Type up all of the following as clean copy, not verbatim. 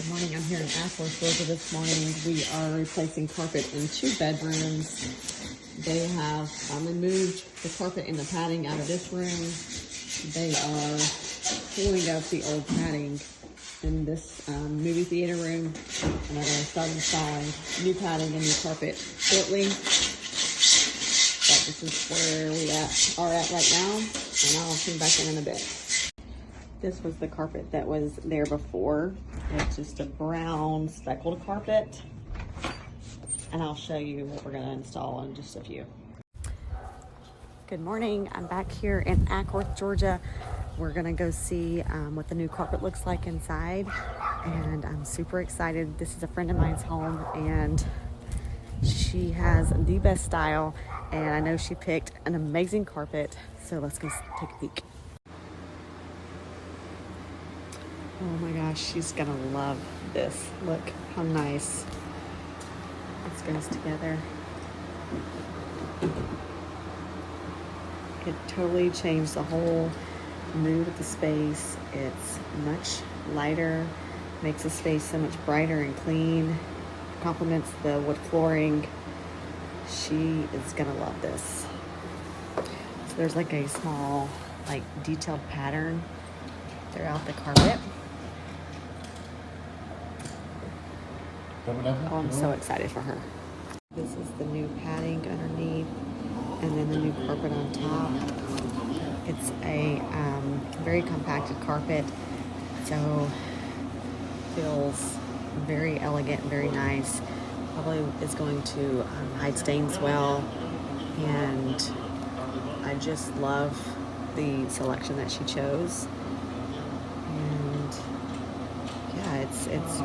Good morning. I'm here in Acworth Georgia this morning. We are replacing carpet in 2 bedrooms. They have removed the carpet and the padding out of this room. They are pulling up the old padding in this movie theater room, and they're going to start installing new padding and new carpet shortly. But this is where we are at right now, and I'll come back in a bit. This was the carpet that was there before. It's just a brown speckled carpet. And I'll show you what we're gonna install in just a few. Good morning, I'm back here in Acworth, Georgia. We're gonna go see what the new carpet looks like inside. And I'm super excited. This is a friend of mine's home and she has the best style. And I know she picked an amazing carpet. So let's go take a peek. Oh my gosh, she's gonna love this. Look how nice this goes together. It totally changed the whole mood of the space. It's much lighter, makes the space so much brighter and clean, complements the wood flooring. She is gonna love this. So there's like a small, like detailed pattern throughout the carpet. Oh, I'm so excited for her. This is the new padding underneath and then the new carpet on top. It's a very compacted carpet, so feels very elegant and very nice. Probably is going to hide stains well, and I just love the selection that she chose. And yeah, it's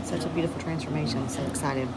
such a beautiful transformation. So excited.